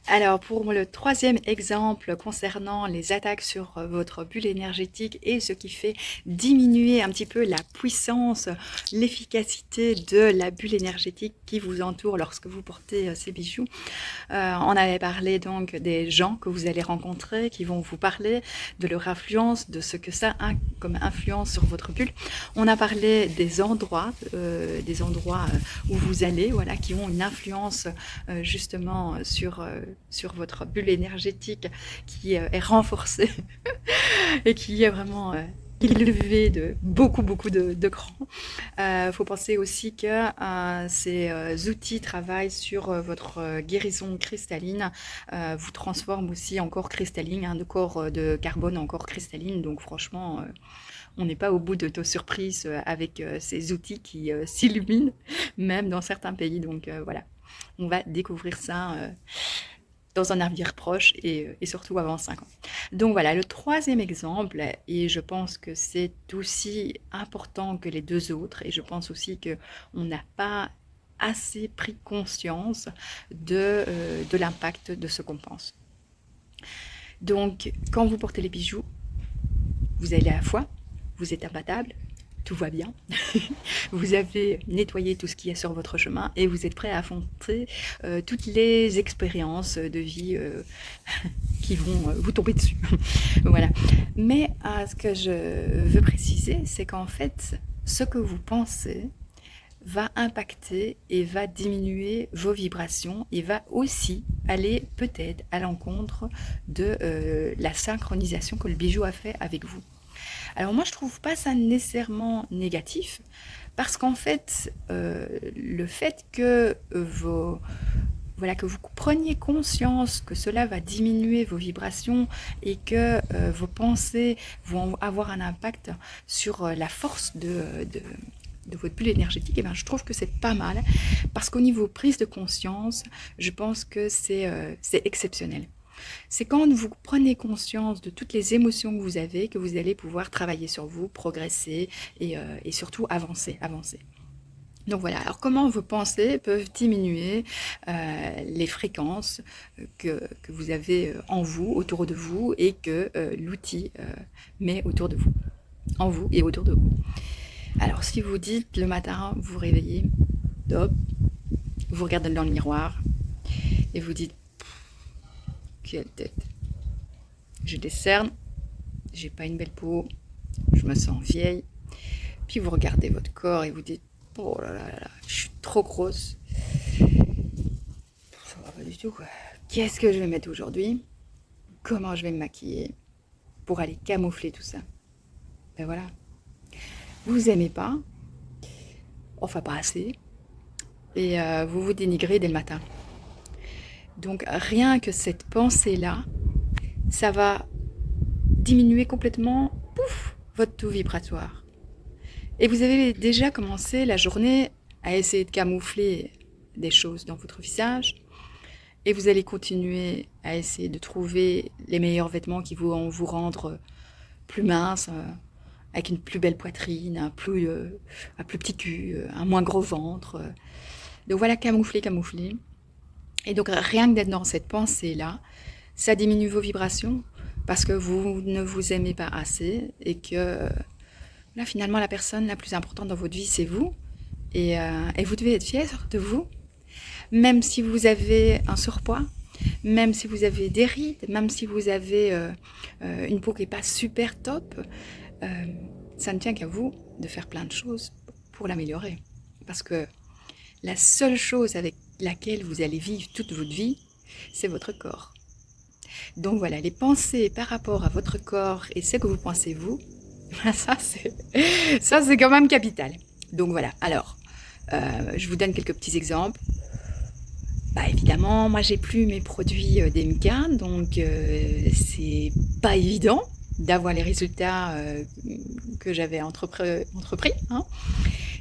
Alors, pour le troisième exemple concernant les attaques sur votre bulle énergétique et ce qui fait diminuer un petit peu la puissance, l'efficacité de la bulle énergétique qui vous entoure lorsque vous portez ces bijoux. On avait parlé donc des gens que vous allez rencontrer, qui vont vous parler de leur influence, de ce que ça a comme influence sur votre bulle. On a parlé des endroits où vous allez, voilà, qui ont une influence justement sur votre bulle énergétique qui est renforcée et qui est vraiment élevé de beaucoup de crans. Faut penser aussi que ces outils travaillent sur votre guérison cristalline, vous transforment aussi en corps cristalline, de corps de carbone en corps cristalline. Donc franchement, on n'est pas au bout de nos surprises avec ces outils qui s'illuminent, même dans certains pays. Donc voilà, on va découvrir ça dans un avenir proche et surtout avant 5 ans. Donc voilà, le troisième exemple, et je pense que c'est aussi important que les deux autres, et je pense aussi qu'on n'a pas assez pris conscience de l'impact de ce qu'on pense. Donc, quand vous portez les bijoux, vous allez à la fois, vous êtes imbattable, tout va bien. Vous avez nettoyé tout ce qui est sur votre chemin et vous êtes prêt à affronter toutes les expériences de vie qui vont vous tomber dessus. Voilà. Mais ce que je veux préciser, c'est qu'en fait, ce que vous pensez va impacter et va diminuer vos vibrations et va aussi aller peut-être à l'encontre de la synchronisation que le bijou a fait avec vous. Alors moi, je trouve pas ça nécessairement négatif, parce qu'en fait, le fait que que vous preniez conscience que cela va diminuer vos vibrations et que vos pensées vont avoir un impact sur la force de votre bulle énergétique, et bien, je trouve que c'est pas mal, parce qu'au niveau prise de conscience, je pense que c'est exceptionnel. C'est quand vous prenez conscience de toutes les émotions que vous avez que vous allez pouvoir travailler sur vous, progresser et surtout avancer. Donc voilà, alors comment vos pensées peuvent diminuer les fréquences que vous avez en vous, autour de vous, et que l'outil met autour de vous, en vous et autour de vous. Alors si vous dites le matin, vous vous réveillez, hop, vous regardez dans le miroir et vous dites quelle tête. Je décerne, j'ai pas une belle peau, je me sens vieille. Puis vous regardez votre corps et vous dites oh là là là, je suis trop grosse. Ça va pas du tout quoi. Qu'est-ce que je vais mettre aujourd'hui? Comment je vais me maquiller pour aller camoufler tout ça? Ben voilà. Vous aimez pas, enfin pas assez, et vous vous dénigrez dès le matin. Donc rien que cette pensée-là, ça va diminuer complètement, pouf, votre taux vibratoire. Et vous avez déjà commencé la journée à essayer de camoufler des choses dans votre visage, et vous allez continuer à essayer de trouver les meilleurs vêtements qui vont vous rendre plus mince, avec une plus belle poitrine, un plus petit cul, un moins gros ventre. Donc voilà, camoufler. Et donc rien que d'être dans cette pensée-là, ça diminue vos vibrations parce que vous ne vous aimez pas assez et que là finalement la personne la plus importante dans votre vie c'est vous et vous devez être fier de vous, même si vous avez un surpoids, même si vous avez des rides, même si vous avez une peau qui n'est pas super top, ça ne tient qu'à vous de faire plein de choses pour l'améliorer. Parce que la seule chose avec laquelle vous allez vivre toute votre vie, c'est votre corps. Donc voilà, les pensées par rapport à votre corps et ce que vous pensez vous, ça c'est quand même capital. Donc voilà, alors, je vous donne quelques petits exemples. Bah évidemment, moi j'ai plus mes produits d'Emka, donc c'est pas évident d'avoir les résultats que j'avais entrepris. Hein.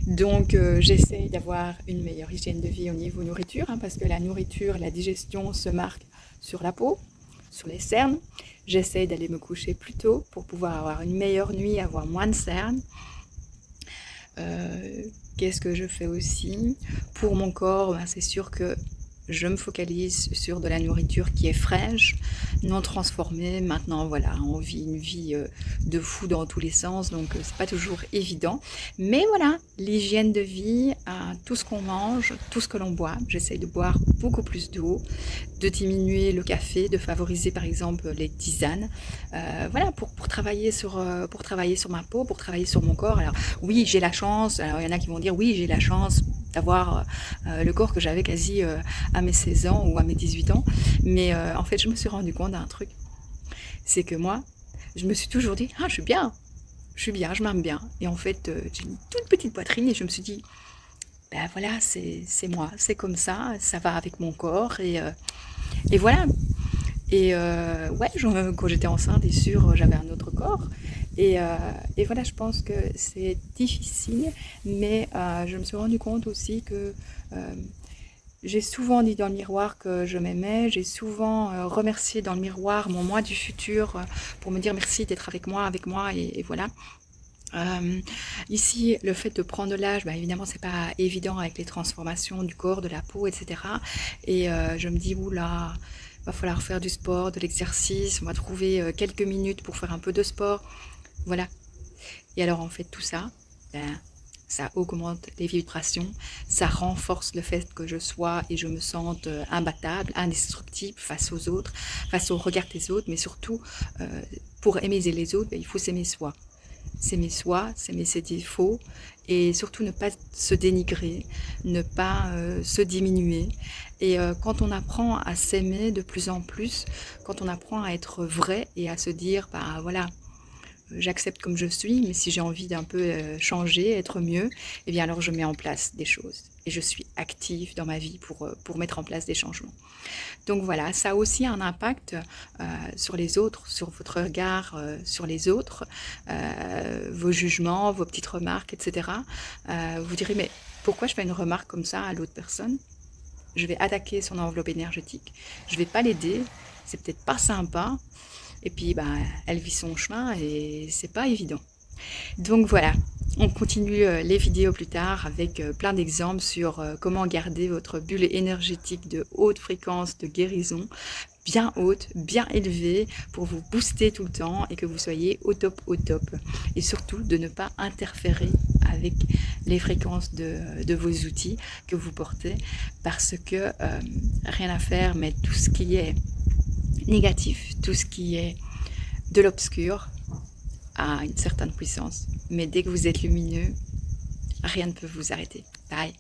Donc j'essaye d'avoir une meilleure hygiène de vie au niveau nourriture, hein, parce que la nourriture, la digestion se marque sur la peau, sur les cernes. J'essaye d'aller me coucher plus tôt pour pouvoir avoir une meilleure nuit, avoir moins de cernes. Qu'est-ce que je fais aussi pour mon corps? Ben, c'est sûr que je me focalise sur de la nourriture qui est fraîche, non transformée. Maintenant, voilà, on vit une vie de fou dans tous les sens, donc c'est pas toujours évident. Mais voilà, l'hygiène de vie, tout ce qu'on mange, tout ce que l'on boit. J'essaye de boire beaucoup plus d'eau, de diminuer le café, de favoriser par exemple les tisanes. Voilà, pour travailler sur ma peau, pour travailler sur mon corps. Alors oui, j'ai la chance, alors il y en a qui vont dire oui, j'ai la chance d'avoir le corps que j'avais quasi à mes 16 ans ou à mes 18 ans. Mais en fait, je me suis rendu compte d'un truc. C'est que moi, je me suis toujours dit, ah, je suis bien, je m'aime bien. Et en fait, j'ai une toute petite poitrine et je me suis dit, ben voilà, c'est moi, c'est comme ça va avec mon corps. Et voilà. Et ouais, quand j'étais enceinte, bien sûr, j'avais un autre corps. Et voilà, je pense que c'est difficile, mais je me suis rendu compte aussi que j'ai souvent dit dans le miroir que je m'aimais, j'ai souvent remercié dans le miroir mon moi du futur pour me dire merci d'être avec moi, et voilà. Ici, le fait de prendre de l'âge, bah, évidemment, c'est pas évident avec les transformations du corps, de la peau, etc. Et je me dis, oula, va falloir faire du sport, de l'exercice, on va trouver quelques minutes pour faire un peu de sport. Voilà. Et alors, en fait, tout ça, ben, ça augmente les vibrations, ça renforce le fait que je sois et je me sente imbattable, indestructible face aux autres, face au regard des autres, mais surtout, pour aimer les autres, ben, il faut s'aimer soi. S'aimer soi, s'aimer ses défauts et surtout ne pas se dénigrer, ne pas se diminuer. Et quand on apprend à s'aimer de plus en plus, quand on apprend à être vrai et à se dire, bah voilà, j'accepte comme je suis, mais si j'ai envie d'un peu changer, être mieux, eh bien alors je mets en place des choses. Et je suis active dans ma vie pour mettre en place des changements. Donc voilà, ça a aussi un impact sur les autres, sur votre regard sur les autres, vos jugements, vos petites remarques, etc. Vous direz, mais pourquoi je fais une remarque comme ça à l'autre personne? Je vais attaquer son enveloppe énergétique, je vais pas l'aider, c'est peut-être pas sympa, et puis bah, elle vit son chemin et c'est pas évident. Donc voilà, on continue les vidéos plus tard avec plein d'exemples sur comment garder votre bulle énergétique de haute fréquence de guérison, bien haute, bien élevée, pour vous booster tout le temps et que vous soyez au top, au top. Et surtout de ne pas interférer avec les fréquences de vos outils que vous portez, parce que rien à faire, mais tout ce qui est négatif, tout ce qui est de l'obscur, a une certaine puissance. Mais dès que vous êtes lumineux, rien ne peut vous arrêter. Bye.